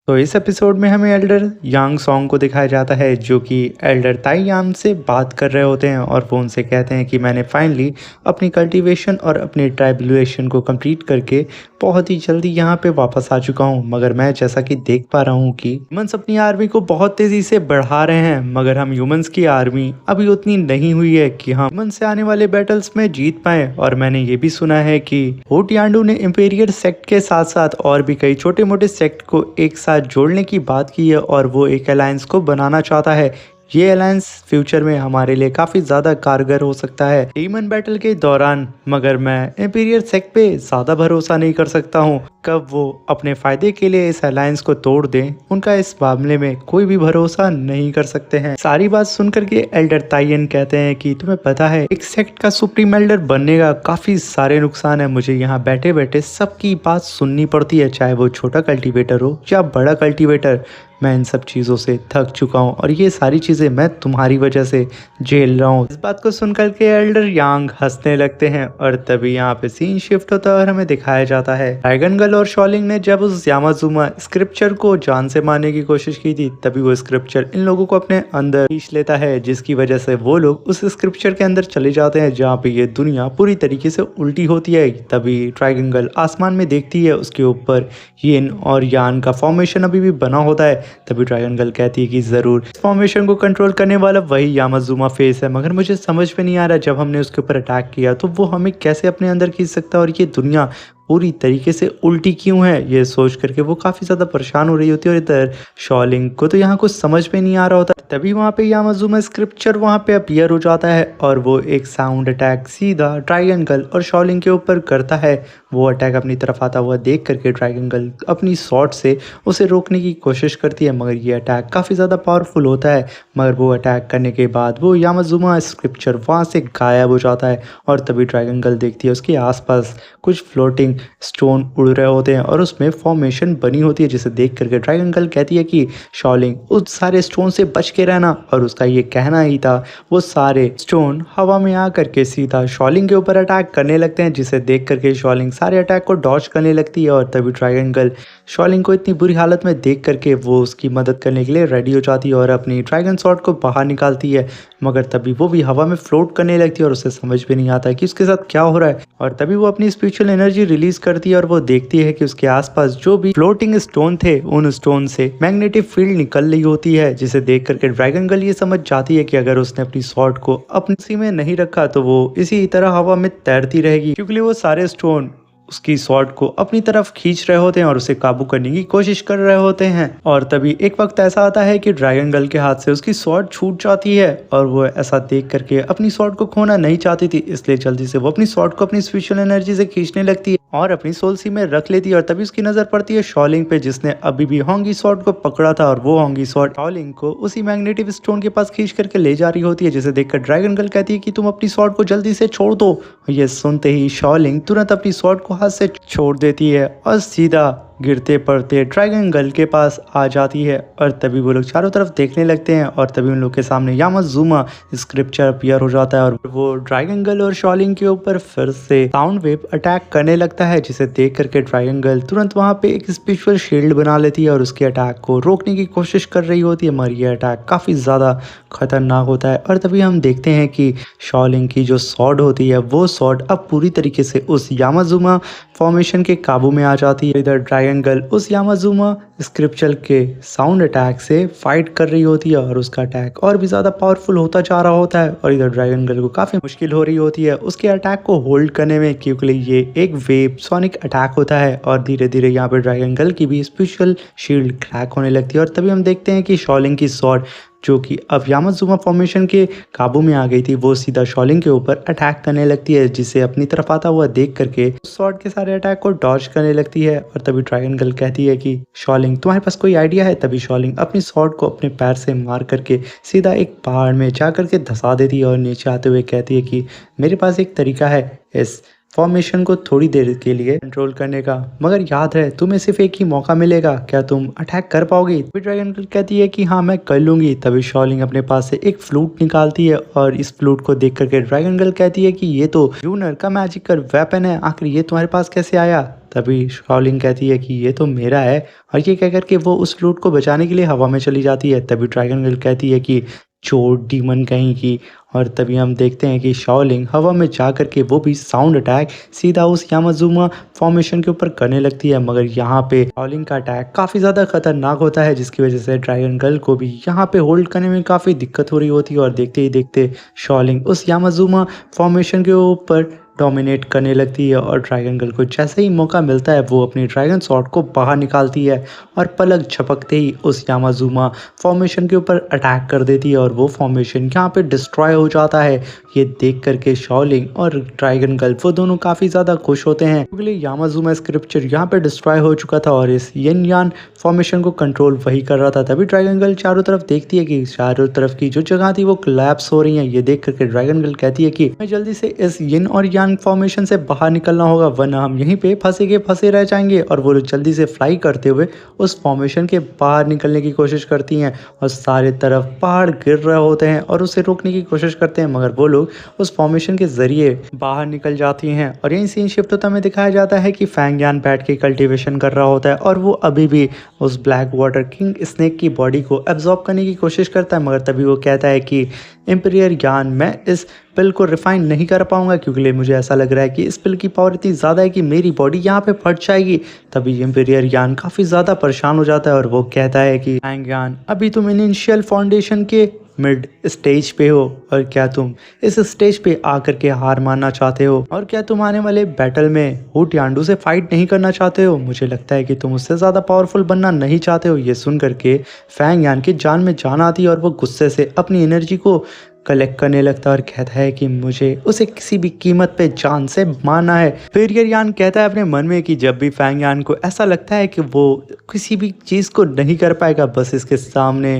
तो इस एपिसोड में हमें एल्डर यांग सॉन्ग को दिखाया जाता है जो कि एल्डर ताई याम से बात कर रहे होते हैं और वो उनसे कहते हैं कि मैंने फाइनली अपनी कल्टीवेशन और अपनी ट्राइबुलेशन को कंप्लीट करके बहुत ही जल्दी यहाँ पे वापस आ चुका हूँ। मगर मैं जैसा कि देख पा रहा हूँ कि ह्यूमंस अपनी आर्मी को बहुत तेज़ी से बढ़ा रहे हैं, मगर हम ह्यूमंस की आर्मी अभी उतनी नहीं हुई है कि हम ह्यूमंस से आने वाले बैटल्स में जीत पाए। और मैंने ये भी सुना है कि होटियांडू ने इंपीरियल सेक्ट के साथ साथ और भी कई छोटे मोटे सेक्ट को एक साथ जोड़ने की बात की है और वो एक अलायंस को बनाना चाहता है। ये अलायंस फ्यूचर में हमारे लिए काफ़ी ज़्यादा कारगर हो सकता है डीमन बैटल के दौरान। मगर मैं इंपीरियल सेक्ट पे ज़्यादा भरोसा नहीं कर सकता हूँ, कब वो अपने फ़ायदे के लिए इस अलायंस को तोड़ दें, उनका इस मामले में कोई भी भरोसा नहीं कर सकते हैं। सारी बात सुनकर के एल्डर ताइयन कहते हैं कि तुम्हें पता है एक सेक्ट का सुप्रीम एल्डर बनने का काफ़ी सारे नुकसान है। मुझे यहाँ बैठे बैठे सबकी बात सुननी पड़ती है, चाहे वो छोटा कल्टीवेटर हो या बड़ा कल्टीवेटर। मैं इन सब चीज़ों से थक चुका हूँ और ये सारी चीज़ें मैं तुम्हारी वजह से झेल रहा हूँ। इस बात को सुनकर के एल्डर यांग हंसने लगते हैं और तभी यहाँ पे सीन शिफ्ट होता है और हमें दिखाया जाता है ड्रैगन गर्ल और शॉलिंग ने जब उस यामाजुमा स्क्रिप्चर को जान से मारने की कोशिश की थी, तभी वो स्क्रिप्चर इन लोगों को अपने अंदर खींच लेता है, जिसकी वजह से वो लोग उस स्क्रिप्चर के अंदर चले जाते हैं जहाँ पे ये दुनिया पूरी तरीके से उल्टी होती है। तभी ड्रैगन गर्ल आसमान में देखती है, उसके ऊपर यिन और यान का फॉर्मेशन अभी भी बना होता है। तभी ड्रैगन गर्ल कहती है कि ज़रूर इस फॉर्मेशन को कंट्रोल करने वाला वही यामाजुमा फेस है, मगर मुझे समझ में नहीं आ रहा जब हमने उसके ऊपर अटैक किया तो वो हमें कैसे अपने अंदर खींच सकता है और ये दुनिया पूरी तरीके से उल्टी क्यों है। ये सोच करके वो काफ़ी ज़्यादा परेशान हो रही होती है और इधर शॉलिंग को तो यहाँ कुछ समझ में नहीं आ रहा होता। तभी वहाँ पे यामाजुमा स्क्रिप्चर वहाँ पे अपीयर हो जाता है और वो एक साउंड अटैक सीधा ड्रैगन गर्ल और शॉलिंग के ऊपर करता है। वो अटैक अपनी तरफ आता हुआ देख करके ड्रैगन गर्ल अपनी शॉट से उसे रोकने की कोशिश करती है, मगर ये अटैक काफ़ी ज़्यादा पावरफुल होता है। मगर वो अटैक करने के बाद वो यामाजुमा स्क्रिप्चर वहाँ से गायब हो जाता है और तभी ड्रैगन गर्ल देखती है उसके आसपास कुछ फ्लोटिंग स्टोन उड़ रहे होते हैं और उसमें फॉर्मेशन बनी होती है, जिसे देख करके ड्रैगन गर्ल कहती है कि शॉलिंग उस सारे स्टोन से बच के रहना। और उसका ये कहना ही था। वो सारे स्टोन हवा में आ करके सीधा शॉलिंग के ऊपर अटैक करने लगते हैं, जिसे देख करके शॉलिंग सारे अटैक को डॉज करने लगती है और तभी ड्रैगन गर्ल शॉलिंग को इतनी बुरी हालत में देख करके वो उसकी मदद करने के लिए रेडी हो जाती है और अपनी ड्रैगन स्वॉर्ड को बाहर निकालती है। मगर तभी वो भी हवा में फ्लोट करने लगती है और उसे समझ भी नहीं आता है कि उसके साथ क्या हो रहा है। और तभी वो अपनी स्पिरिचुअल एनर्जी रिलीज करती है और वो देखती है कि उसके आसपास जो भी फ्लोटिंग स्टोन थे, उन स्टोन से मैग्नेटिक फील्ड निकल रही होती है, जिसे देख करके ड्रैगन गर्ल ये समझ जाती है कि अगर उसने अपनी स्वॉर्ड को अपनी सी में नहीं रखा तो वो इसी तरह हवा में तैरती रहेगी, क्योंकि वो सारे स्टोन उसकी स्वॉर्ड को अपनी तरफ खींच रहे होते हैं और उसे काबू करने की कोशिश कर रहे होते हैं। और तभी एक वक्त ऐसा आता है कि ड्रैगन गर्ल के हाथ से उसकी स्वॉर्ड छूट जाती है और वो ऐसा देख करके अपनी स्वॉर्ड को खोना नहीं चाहती थी, इसलिए जल्दी से वो अपनी स्वॉर्ड को अपनी स्पिरिचुअल एनर्जी से खींचने लगती है और अपनी सोल सी में रख लेती है। और तभी उसकी नजर पड़ती है शॉलिंग पे, जिसने अभी भी होंगी स्वॉर्ड को पकड़ा था और वो होंगी स्वॉर्ड शॉलिंग को उसी मैग्नेटिक स्टोन के पास खींच करके ले जा रही होती है, जिसे देखकर ड्रैगन गर्ल कहती है कि तुम अपनी स्वॉर्ड को जल्दी से छोड़ दो। ये सुनते ही शॉलिंग तुरंत अपनी स्वॉर्ड को हाथ से छोड़ देती है और सीधा गिरते पड़ते ड्रैगन गर्ल के पास आ जाती है। और तभी वो लोग चारों तरफ देखने लगते हैं और तभी उन लोग के सामने यामाजुमा स्क्रिप्चर अपीयर हो जाता है और वो ड्रैगन गर्ल और शॉलिंग के ऊपर फिर से साउंड वेव अटैक करने लगता है, जिसे देख करके ड्रैगन गर्ल तुरंत वहां पे एक स्पिरिचुअल शील्ड बना लेती है और उसके अटैक को रोकने की कोशिश कर रही होती है, मगर ये अटैक काफ़ी ज़्यादा खतरनाक होता है। और तभी हम देखते हैं कि शॉलिंग की जो स्वॉर्ड होती है वो स्वॉर्ड अब पूरी तरीके से उस यामाजुमा फॉर्मेशन के काबू में आ जाती है। इधर ड्रैगन गर्ल उस यामाजुमा स्क्रिप्चर के साउंड अटैक से फाइट कर रही होती है और उसका अटैक और भी ज़्यादा पावरफुल होता जा रहा होता है और इधर ड्रैगन गर्ल को काफ़ी मुश्किल हो रही होती है उसके अटैक को होल्ड करने में, क्योंकि ये एक वेव सोनिक अटैक होता है और धीरे धीरे यहाँ पे ड्रैगन गर्ल की भी स्पेशल शील्ड क्रैक होने लगती है। और तभी हम देखते हैं कि शॉलिंग की स्वॉर्ड जो कि अब यामाजुमा फॉर्मेशन के काबू में आ गई थी, वो सीधा शॉलिंग के ऊपर अटैक करने लगती है, जिसे अपनी तरफ आता हुआ देख करके स्वॉर्ड के सारे अटैक को डॉज करने लगती है। और तभी ड्रैगन गर्ल कहती है कि शॉलिंग तुम्हारे पास कोई आइडिया है। तभी शॉलिंग अपनी स्वॉर्ड को अपने पैर से मार करके सीधा एक पहाड़ में जा करके धंसा देती है और नीचे आते हुए कहती है कि मेरे पास एक तरीका है, इस फॉर्मेशन को थोड़ी देर के लिए कंट्रोल करने का, मगर याद रहे तुम्हें सिर्फ एक ही मौका मिलेगा, क्या तुम अटैक कर पाओगी? तभी ड्रैगन गर्ल कहती है कि हाँ मैं कर लूंगी। तभी शॉलिंग अपने पास से एक फ्लूट निकालती है और इस फ्लूट को देख करके ड्रैगन गर्ल कहती है कि ये तो यूनर का मैजिकल वेपन है, आखिर ये तुम्हारे पास कैसे आया? तभी शॉलिंग कहती है कि ये तो मेरा है, और ये कह करके वो उस फ्लूट को बचाने के लिए हवा में चली जाती है। तभी ड्रैगन गर्ल कहती है कि चोर डीमन कहीं की, और तभी हम देखते हैं कि शाओलिंग हवा में जा कर के वो भी साउंड अटैक सीधा उस यामाजुमा फॉर्मेशन के ऊपर करने लगती है। मगर यहाँ पे शाओलिंग का अटैक काफ़ी ज़्यादा खतरनाक होता है, जिसकी वजह से ड्रैगन गर्ल को भी यहाँ पे होल्ड करने में काफ़ी दिक्कत हो रही होती है। और देखते ही देखते शाओलिंग उस यामाजुमा फॉर्मेशन के ऊपर डोमिनेट करने लगती है, और ड्रैगन गर्ल को जैसे ही मौका मिलता है वो अपनी ड्रैगन स्वॉर्ड को बाहर निकालती है और पलक झपकते ही उस यामाजुमा फॉर्मेशन के ऊपर अटैक कर देती है, और वो फॉर्मेशन यहाँ पे डिस्ट्रॉय हो जाता है। ये देख करके शाओलिंग और ड्रैगन गर्ल वो दोनों काफ़ी ज़्यादा खुश होते हैं, क्योंकि यामाजुमा स्क्रिप्चर यहाँ पे डिस्ट्रॉय हो चुका था और इस यिन यान फॉर्मेशन को कंट्रोल वही कर रहा था। तभी ड्रैगन गर्ल चारों तरफ देखती है कि चारों तरफ की जो जगह थी वो कोलैप्स हो रही है। ये देख करके ड्रैगन गर्ल कहती है कि मैं जल्दी से इस यिन और यान फॉर्मेशन से बाहर निकलना होगा, वरना हम यहीं पे फंसे रह जाएंगे। और वो जल्दी से फ्लाई करते हुए उस फॉर्मेशन के बाहर निकलने की कोशिश करती हैं, और सारे तरफ पहाड़ गिर रहे होते हैं और उसे रोकने की कोशिश करते हैं, मगर वो लोग उस फॉर्मेशन के जरिए बाहर निकल जाती हैं। और यही सीन शिफ्ट होता हमें दिखाया जाता है कि फैंग यान बैठ के कल्टीवेशन कर रहा होता है, और वो अभी भी उस ब्लैक वाटर किंग स्नेक की बॉडी को एब्जॉर्ब करने की कोशिश करता है। मगर तभी वो कहता है कि एम्पीरियर यान, मैं इस पिल को रिफाइन नहीं कर पाऊंगा, क्योंकि मुझे ऐसा लग रहा है कि इस पिल की पावर इतनी ज़्यादा है कि मेरी बॉडी यहाँ पे फट जाएगी। तभी एम्पीरियर यान काफ़ी ज़्यादा परेशान हो जाता है, और वो कहता है कि फैंग यान, अभी तुम इनिशियल फाउंडेशन के मिड स्टेज पे हो, और क्या तुम इस स्टेज पे आकर के हार मानना चाहते हो? और क्या तुम आने वाले बैटल में हू टियांडू से फाइट नहीं करना चाहते हो? मुझे लगता है कि तुम उससे ज़्यादा पावरफुल बनना नहीं चाहते हो। ये सुन करके फैंग यान की जान में जान आती है, और वो गुस्से से अपनी एनर्जी को कलेक्ट करने लगता है और कहता है कि मुझे उसे किसी भी कीमत पे जान से मारना है। फिर यान कहता है अपने मन में कि जब भी फैंग यान को ऐसा लगता है कि वो किसी भी चीज़ को नहीं कर पाएगा, बस इसके सामने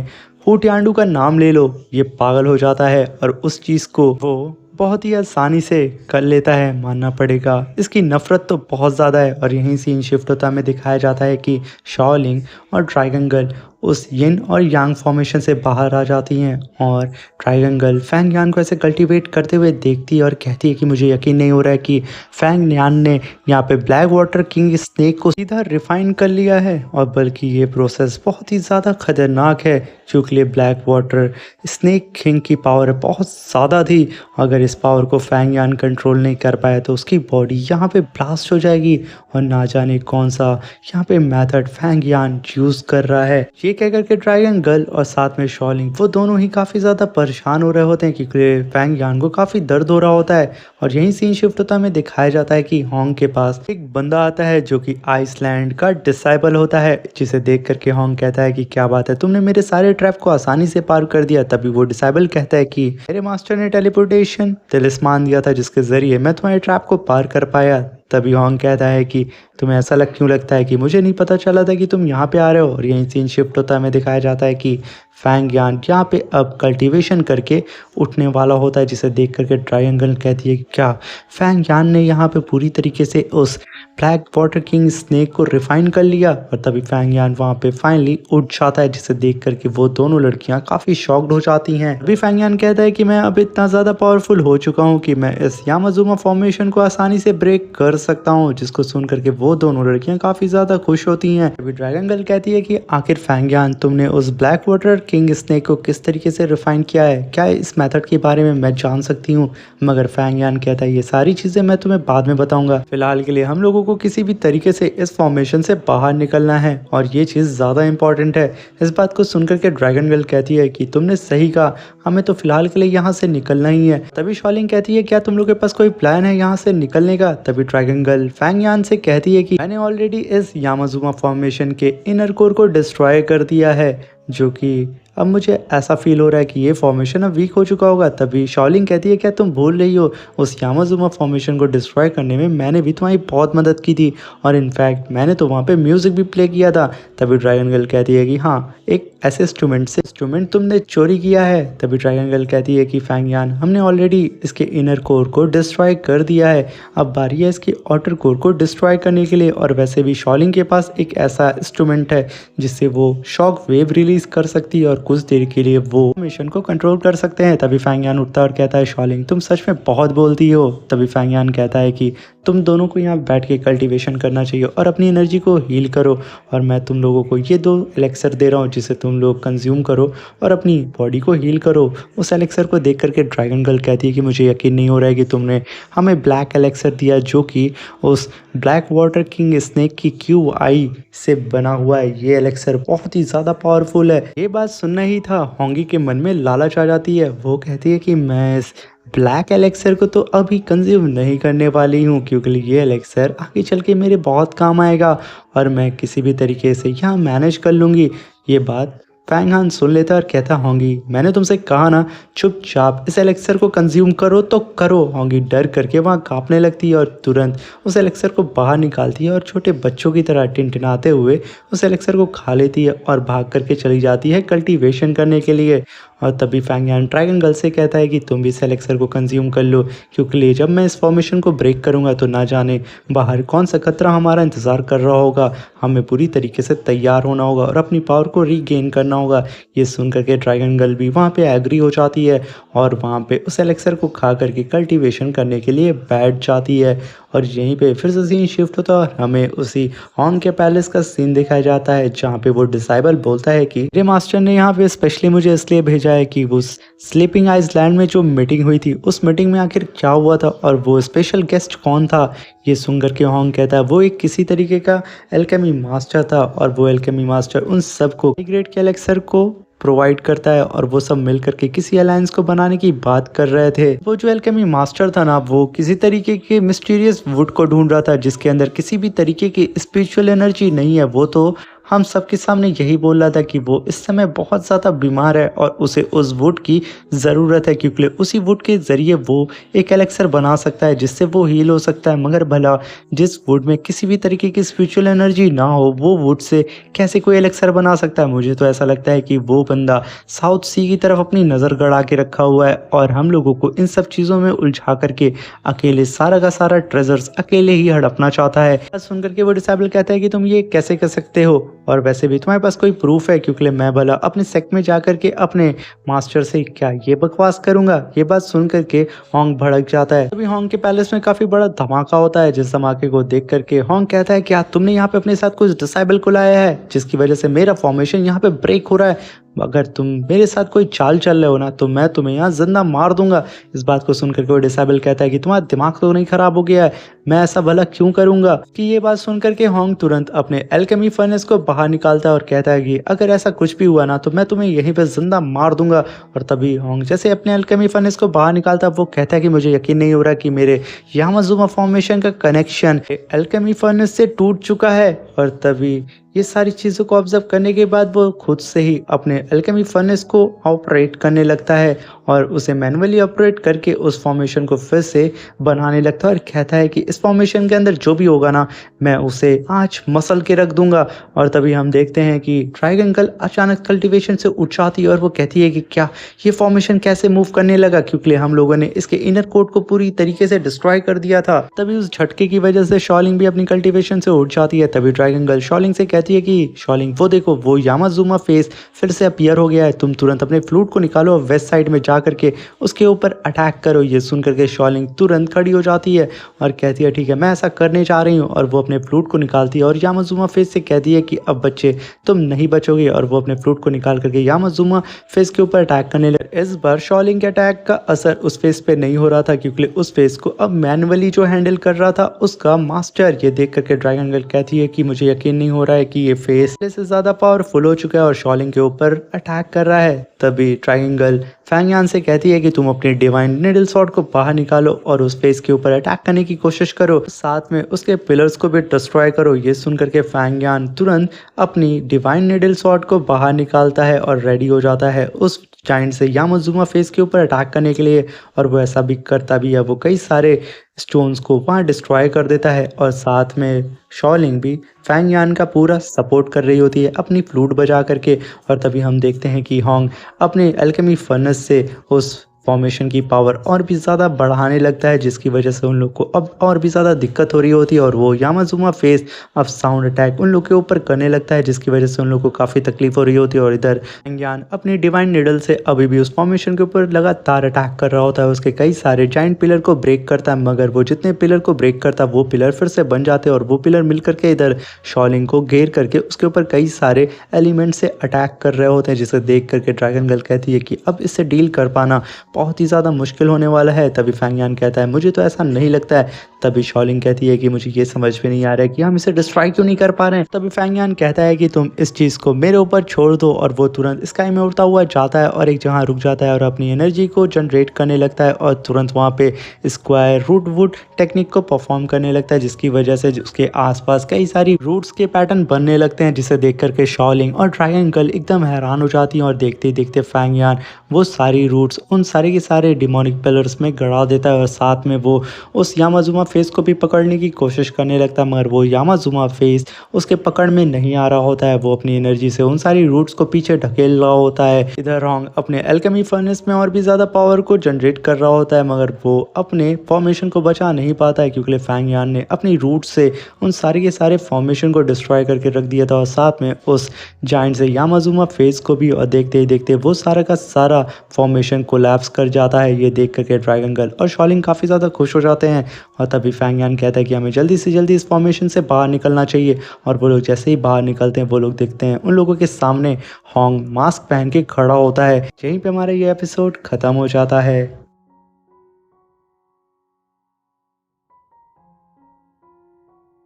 हू टियांडू का नाम ले लो, ये पागल हो जाता है और उस चीज़ को वो बहुत ही आसानी से कर लेता है। मानना पड़ेगा इसकी नफरत तो बहुत ज़्यादा है। और यहीं सीन शिफ्ट होता हमें दिखाया जाता है कि शाओलिंग और ड्रैगन गर्ल उस यिन और यांग फॉर्मेशन से बाहर आ जाती हैं, और ड्रैगन गर्ल फैंग यान को ऐसे कल्टीवेट करते हुए देखती है और कहती है कि मुझे यकीन नहीं हो रहा है कि फैंग यान ने यहाँ पे ब्लैक वाटर किंग स्नेक को सीधा रिफाइन कर लिया है, और बल्कि ये प्रोसेस बहुत ही ज़्यादा खतरनाक है, क्योंकि ब्लैक वाटर स्नेक किंग की पावर बहुत ज़्यादा थी। अगर इस पावर को फैंग यान कंट्रोल नहीं कर पाया तो उसकी बॉडी यहाँ पे ब्लास्ट हो जाएगी, और ना जाने कौन सा यहाँ पे मेथड फैंग यान यूज़ कर रहा है। ये कह करके ड्रैगन गर्ल और साथ में शाओलिंग वो दोनों ही काफ़ी ज़्यादा परेशान हो रहे होते हैं, क्योंकि फैंग यान को काफ़ी दर्द हो रहा होता है। और यही सीन शिफ्ट होता हमें दिखाया जाता है कि होंग के पास एक बंदा आता है जो कि आइसलैंड का डिसाइबल होता है, जिसे देख करके होंग कहता है कि क्या बात है, तुमने मेरे सारे ट्रैप को आसानी से पार कर दिया। तभी वो डिसाइबल कहता है कि मेरे मास्टर ने टेलीपोर्टेशन तिलिस्मान दिया था, जिसके जरिए मैं तुम्हारे ट्रैप को पार कर पाया। तभी होंग कहता है कि तुम्हें ऐसा क्यों लगता है कि मुझे नहीं पता चला था कि तुम यहाँ पे आ रहे हो। और यही सीन शिफ्ट होता है हमें दिखाया जाता है कि फैंग यान यहाँ पे अब कल्टीवेशन करके उठने वाला होता है, जिसे देख करके ड्रैगन गर्ल कहती है कि क्या फैंग यान ने यहाँ पे पूरी तरीके से उस ब्लैक वाटर किंग स्नेक को रिफाइन कर लिया। और तभी फैंग यान वहाँ पे फाइनली उठ जाता है, जिसे देख करके वो दोनों लड़कियाँ काफ़ी शॉक्ड हो जाती हैं। अभी फैंग यान कहता है कि मैं अब इतना ज़्यादा पावरफुल हो चुका हूँ कि मैं इस यामाजुमा फॉर्मेशन को आसानी से ब्रेक कर सकता हूँ, जिसको सुन करके वो दोनों लड़कियाँ काफ़ी ज़्यादा खुश होती हैं। अभी ड्रैगन गर्ल कहती है कि आखिर फैंग यान तुमने उस ब्लैक वाटर किंग स्नेक को किस तरीके से रिफाइन किया है, क्या इस मेथड के बारे में मैं जान सकती हूँ? मगर फैंग यान कहता है ये सारी चीज़ें मैं तुम्हें बाद में बताऊंगा, फिलहाल के लिए हम लोगों को किसी भी तरीके से इस फॉर्मेशन से बाहर निकलना है, और ये चीज़ ज़्यादा इंपॉर्टेंट है। इस बात को सुनकर के ड्रैगन गर्ल कहती है कि तुमने सही कहा, हमें तो फिलहाल के लिए यहाँ से निकलना ही है। तभी शाओलिंग कहती है क्या तुम लोग के पास कोई प्लान है यहाँ से निकलने का? तभी ड्रैगन गर्ल फैंग यान से कहती है कि मैंने ऑलरेडी इस यामाजुमा फॉर्मेशन के इनर कोर को डिस्ट्रॉय कर दिया है, जो कि अब मुझे ऐसा फ़ील हो रहा है कि ये फ़ॉर्मेशन अब वीक हो चुका होगा। तभी शाओलिन कहती है, क्या तुम भूल रही हो, उस यामाज़ुमा फ़ॉर्मेशन को डिस्ट्रॉय करने में मैंने भी तुम्हारी बहुत मदद की थी और इनफैक्ट मैंने तो वहाँ पे म्यूज़िक भी प्ले किया था। तभी ड्रैगन गर्ल कहती है कि हाँ, एक ऐसे इंस्ट्रूमेंट तुमने चोरी किया है। तभी ड्रैगन गर्ल कहती है कि फैंग यान, हमने ऑलरेडी इसके इनर कोर को डिस्ट्रॉय कर दिया है, अब बारी है इसके आउटर कोर को डिस्ट्रॉय करने के लिए। और वैसे भी शाओलिन के पास एक ऐसा इंस्ट्रूमेंट है जिससे वो शॉक वेव रिलीज कर सकती है और कुछ देर के लिए वो मिशन को कंट्रोल कर सकते हैं। तभी फैंग यान उठता है और कहता है, शाओलिन तुम सच में बहुत बोलती हो। तभी फैंग यान कहता है कि तुम दोनों को यहाँ बैठ के कल्टीवेशन करना चाहिए और अपनी एनर्जी को हील करो, और मैं तुम लोगों को ये 2 एलेक्सर दे रहा हूँ जिसे तुम लोग कंज्यूम करो और अपनी बॉडी को हील करो। उस एलेक्सर को देख करके ड्रैगन गर्ल कहती है कि मुझे यकीन नहीं हो रहा है कि तुमने हमें ब्लैक एलेक्सर दिया जो कि उस ब्लैक वाटर किंग स्नेक की QI से बना हुआ है। ये एलेक्सर बहुत ही ज़्यादा पावरफुल है। ये बात सुनना ही था, होंगी के मन में लालच आ जाती है। वो कहती है कि मैं इस ब्लैक एलेक्सर को तो अभी कंज्यूम नहीं करने वाली हूँ, क्योंकि ये एलेक्सर आगे चल के मेरे बहुत काम आएगा और मैं किसी भी तरीके से यहाँ मैनेज कर लूँगी। ये बात फैंग हान सुन लेता है और कहता, होंगी मैंने तुमसे कहा ना, चुपचाप इस एलेक्सर को कंज्यूम करो तो करो। होंगी डर करके वहाँ कांपने लगती है और तुरंत उस एलेक्सर को बाहर निकालती है और छोटे बच्चों की तरह टिनटिनाते हुए उस एलेक्सर को खा लेती है और भाग करके चली जाती है कल्टीवेशन करने के लिए। और तभी फैंग यान ड्रैगन गर्ल से कहता है कि तुम भी इस एलेक्सर को कंज्यूम कर लो, क्योंकि जब मैं इस फॉर्मेशन को ब्रेक करूँगा तो ना जाने बाहर कौन सा खतरा हमारा इंतज़ार कर रहा होगा। हमें पूरी तरीके से तैयार होना होगा और अपनी पावर को रीगेन करना होगा। ये सुन करके ड्रैगन गर्ल भी वहाँ पे एग्री हो जाती है और वहाँ पे उस एलेक्सर को खा करके कल्टीवेशन करने के लिए बैठ जाती है। और यहीं पे फिर से सीन शिफ्ट होता है और हमें उसी हॉर्न के पैलेस का सीन दिखाया जाता है, जहाँ पे वो डिसाइबल बोलता है कि मेरे मास्टर ने यहाँ पे स्पेशली मुझे इसलिए भेजा है कि वो स्लीपिंग आइसलैंड में जो मीटिंग हुई थी उस मीटिंग में आखिर क्या हुआ था और वो स्पेशल गेस्ट कौन था। ये सुनकर के हॉन्ग कहता है, वो एक किसी तरीके का एल्केमी मास्टर था और वो एल्केमी मास्टर उन सबको ग्रेड के एलेक्सर को प्रोवाइड करता है और वो सब मिल करके किसी अलायंस को बनाने की बात कर रहे थे। वो जो एल्केमी मास्टर था ना, वो किसी तरीके के मिस्टीरियस वुड को ढूंढ रहा था जिसके अंदर किसी भी तरीके की स्पिरिचुअल एनर्जी नहीं है। वो तो हम सबके सामने यही बोल रहा था कि वो इस समय बहुत ज़्यादा बीमार है और उसे उस वुड की ज़रूरत है, क्योंकि उसी वुड के ज़रिए वो एक एलेक्सर बना सकता है जिससे वो हील हो सकता है। मगर भला जिस वुड में किसी भी तरीके की स्पिरिचुअल एनर्जी ना हो, वो वुड से कैसे कोई एलेक्सर बना सकता है। मुझे तो ऐसा लगता है कि वो बंदा साउथ सी की तरफ अपनी नज़र गड़ा के रखा हुआ है और हम लोगों को इन सब चीज़ों में उलझा करके अकेले सारा का सारा ट्रेजर्स अकेले ही हड़पना चाहता है। सुन करके वो डिसेबल कहता है कि तुम ये कैसे कर सकते हो, और वैसे भी तुम्हारे पास कोई प्रूफ है, क्योंकि मैं भला अपने सेक्ट में जा करके अपने मास्टर से क्या ये बकवास करूंगा। ये बात सुन करके हॉन्ग भड़क जाता है। तभी हॉन्ग के पैलेस में काफी बड़ा धमाका होता है, जिस धमाके को देख करके हॉन्ग कहता है, क्या तुमने यहाँ पे अपने साथ कुछ डिसेबल को लाया है जिसकी वजह से मेरा फॉर्मेशन यहाँ पे ब्रेक हो रहा है। अगर तुम मेरे साथ कोई चाल चल रहे हो ना तो मैं तुम्हें यहाँ जिंदा मार दूंगा। इस बात को सुनकर के वो डिसेबल कहता है कि तुम्हारा दिमाग तो नहीं खराब हो गया है, मैं ऐसा भला क्यों करूंगा। कि ये बात सुनकर के हॉन्ग तुरंत अपने एल्केमी फर्नेस को बाहर निकालता है और कहता है कि अगर ऐसा कुछ भी हुआ ना तो मैं तुम्हें यहीं पे जिंदा मार दूंगा। और तभी हॉन्ग जैसे अपने एल्केमी फर्नेस को बाहर निकालता है, वो कहता है कि मुझे यकीन नहीं हो रहा कि मेरे यामाज़ुमा फॉर्मेशन का कनेक्शन एल्केमी फर्नेस से टूट चुका है। और तभी ये सारी चीज़ों को ऑब्जर्व करने के बाद वो खुद से ही अपने एल्केमी फर्नेस को ऑपरेट करने लगता है और उसे मैनुअली ऑपरेट करके उस फॉर्मेशन को फिर से बनाने लगता है और कहता है कि इस फॉर्मेशन के अंदर जो भी होगा ना मैं उसे आज मसल के रख दूंगा। और तभी हम देखते हैं कि ड्रैगन गर्ल अचानक कल्टीवेशन से उठ जाती है और वो कहती है कि क्या ये फॉर्मेशन कैसे मूव करने लगा, क्योंकि हम लोगों ने इसके इनर कोड को पूरी तरीके से डिस्ट्रॉय कर दिया था। तभी उस झटके की वजह से शॉलिंग भी अपनी कल्टीवेशन से उठ जाती है। तभी ड्रैगन गर्ल शॉलिंग से कहती है कि शॉलिंग वो देखो, वो यामाज़ुमा फेस फिर से अपीयर हो गया है, तुम तुरंत अपने फ्लूट को निकालो और वेस्ट साइड में जा करके उसके ऊपर अटैक करो। ये सुन करके शॉलिंग तुरंत खड़ी हो जाती है और कहती है ठीक है मैं ऐसा करने जा रही हूँ, और वो अपने फ्लूट को निकालती है और यामाज़ुमा फेस से कहती है कि अब बच्चे तुम नहीं बचोगे, और वो अपने फ्लूट को निकाल करके यामाज़ुमा फेस के ऊपर अटैक करने लगे। इस बार शॉलिंग के अटैक का असर उस फेस पे नहीं हो रहा था, क्योंकि उस फेस को अब मैनुअली जो हैंडल कर रहा था उसका मास्टर। ये देख करके ड्रैगन गर्ल कहती है कि मुझे यकीन नहीं हो रहा है कि ये फेस से ज़्यादा पावरफुल हो चुका है और शॉलिंग के ऊपर अटैक कर रहा है। तभी ड्रैगन गर्ल फैंग यान से कहती है कि तुम अपने डिवाइन निडल स्वॉर्ड को बाहर निकालो और उस फेस के ऊपर अटैक करने की कोशिश करो, साथ में उसके पिलर्स को भी डिस्ट्रॉय करो। ये सुन करके फैंग यान तुरंत अपनी डिवाइन निडल स्वॉर्ड को बाहर निकालता है और रेडी हो जाता है उस जाइंट से यामाजुमा फेस के ऊपर अटैक करने के लिए। और वो ऐसा भी करता भी है, वो कई सारे स्टोन्स को वहाँ डिस्ट्रॉय कर देता है और साथ में शॉलिंग भी फैंग यान का पूरा सपोर्ट कर रही होती है अपनी फ्लूट बजा करके। और तभी हम देखते हैं कि होंग अपने अल्केमी फर्नेस से उस फॉर्मेशन की पावर और भी ज़्यादा बढ़ाने लगता है, जिसकी वजह से उन लोग को अब और भी ज़्यादा दिक्कत हो रही होती है और वो यामाजुमा फेस अब साउंड अटैक उन लोग के ऊपर करने लगता है, जिसकी वजह से उन लोग को काफ़ी तकलीफ हो रही होती है। और इधर यान अपनी डिवाइन निडल से अभी भी उस फॉर्मेशन के ऊपर लगातार अटैक कर रहा होता है। उसके कई सारे जाइंट पिलर को ब्रेक करता है, मगर वो जितने पिलर को ब्रेक करता है वो पिलर फिर से बन जाते हैं और वो पिलर मिल करके इधर शॉलिंग को घेर करके उसके ऊपर कई सारे एलिमेंट से अटैक कर रहे होते हैं, जिसे देख करके ड्रैगन गर्ल कहती है कि अब इससे डील कर पाना बहुत ही ज़्यादा मुश्किल होने वाला है। तभी फैंग यान कहता है मुझे तो ऐसा नहीं लगता है। तभी शॉलिंग कहती है कि मुझे ये समझ में नहीं आ रहा है कि हम इसे डिस्ट्रॉय क्यों नहीं कर पा रहे हैं। तभी फैंग यान कहता है कि तुम इस चीज़ को मेरे ऊपर छोड़ दो और वो तुरंत स्काई में उड़ता हुआ जाता है और एक जगह रुक जाता है और अपनी एनर्जी को जनरेट करने लगता है और तुरंत वहाँ पे स्क्वायर रूट वुड टेक्निक को परफॉर्म करने लगता है, जिसकी वजह से उसके आसपास कई सारी रूट्स के पैटर्न बनने लगते हैं, जिसे देख करके शॉलिंग और ड्रैगन गर्ल एकदम हैरान हो जाती हैं। और देखते ही देखते फैंग यान वो सारी रूट्स उन सारे के सारे डिमोनिक पिलर्स में गड़ा देता है और साथ में वो उस यामाजुमा फेस को भी पकड़ने की कोशिश करने लगता है, मगर वो यामाजुमा फेस उसके पकड़ में नहीं आ रहा होता है। वो अपनी एनर्जी से उन सारी रूट्स को पीछे ढकेल रहा होता है। इधर रोंग अपने अल्केमी फर्नेस में और भी ज़्यादा पावर को जनरेट कर रहा होता है, मगर वो अपने फॉर्मेशन को बचा नहीं पाता है, क्योंकि फैंग यान ने अपनी रूट से उन सारे के सारे फॉर्मेशन को डिस्ट्रॉय करके रख दिया था और साथ में उस जाइंट से यामाजुमा फेस को भी। और देखते ही देखते वो सारा का सारा फॉर्मेशन कोलैप्स कर जाता है। ये देख करके ड्रैगन गर्ल और शॉलिंग काफ़ी ज़्यादा खुश हो जाते हैं और तभी फैंग यान कहता है कि हमें जल्दी से जल्दी इस फॉर्मेशन से बाहर निकलना चाहिए। और वो लोग जैसे ही बाहर निकलते हैं वो लोग देखते हैं उन लोगों के सामने होंग मास्क पहन के खड़ा होता है। यहीं पे हमारा ये एपिसोड ख़त्म हो जाता है।